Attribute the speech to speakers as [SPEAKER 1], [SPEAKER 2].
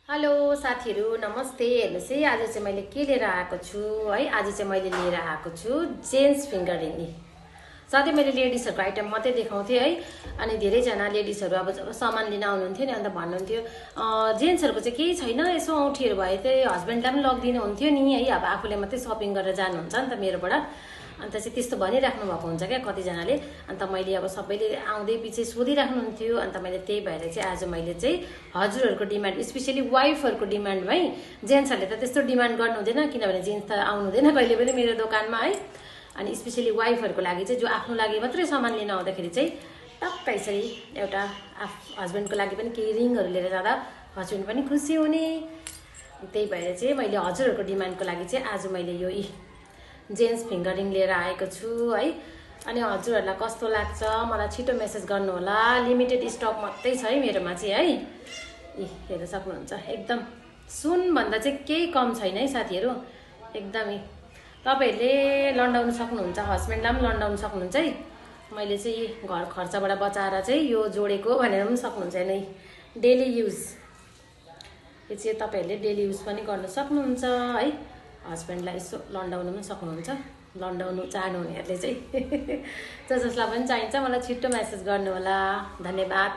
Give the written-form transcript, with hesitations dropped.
[SPEAKER 1] Hello साथीहरू नमस्ते। हेर्नुहोस् है, आज चाहिँ मैले के लिएर आएको छु है। आज चाहिँ मैले लिएर आएको छु जेन्ट्स फिङ्गर रिङ। सधैँ मैले लेडिजहरूको आइटम मात्रै देखाउँथेँ है। अनि धेरैजना लेडिजहरू अब जब सामान लिन आउनुहुन्थ्यो नि, अन्त भन्नुहुन्थ्यो जेन्ट्सहरूको चाहिँ केही छैन, यसो औँठीहरू भए चाहिँ हस्बेन्डलाई पनि लगिदिनु हुन्थ्यो नि है। अब आफूले मात्रै सपिङ गरेर जानुहुन्छ नि त मेरोबाट, अन्त चाहिँ त्यस्तो भनिराख्नु भएको हुन्छ क्या कतिजनाले। अन्त मैले अब सबैले आउँदै पछि सोधिराख्नुहुन्थ्यो, अन्त मैले त्यही भएर चाहिँ आज मैले चाहिँ हजुरहरूको डिमान्ड, स्पेसली वाइफहरूको डिमान्डमा है। जेन्ट्सहरूले त त्यस्तो डिमान्ड गर्नु हुँदैन, किनभने जेन्ट्स त आउनु हुँदैन कहिले पनि मेरो दोकानमा है। अनि स्पेसली वाइफहरूको लागि चाहिँ, जो आफ्नो लागि मात्रै सामान लिन आउँदाखेरि चाहिँ टक्क यसरी एउटा हस्बेन्डको लागि पनि केही रिङहरू लिएर जाँदा हस्बेन्ड पनि खुसी हुने। त्यही भएर चाहिँ मैले हजुरहरूको डिमान्डको लागि चाहिँ आज मैले यो जेन्ट्स फिङ्गर रिङ लिएर आएको छु है। अनि हजुरहरूलाई कस्तो लाग्छ मलाई छिटो मेसेज गर्नु होला। लिमिटेड स्टक मात्रै छ है मेरोमा चाहिँ है। हेर्न सक्नुहुन्छ, एकदम सुनभन्दा चाहिँ केही कम छैन है साथीहरू। एकदमै तपाईँहरूले लन्डाउनु सक्नुहुन्छ, हस्बेन्डलाई पनि लन्डाउनु सक्नुहुन्छ है। मैले चाहिँ घर खर्चबाट बचाएर चाहिँ यो जोडेको भनेर पनि सक्नुहुन्छ नै। डेली युज, यो चाहिँ तपाईँहरूले डेली युज पनि गर्न सक्नुहुन्छ है। हस्बेन्डलाई यसो लन्डाउनु पनि सक्नुहुन्छ, लन्डाउनु चाहनुहुनेहरूले चाहिँ। जसलाई पनि चाहिन्छ मलाई छिट्टो मेसेज गर्नु होला। धन्यवाद।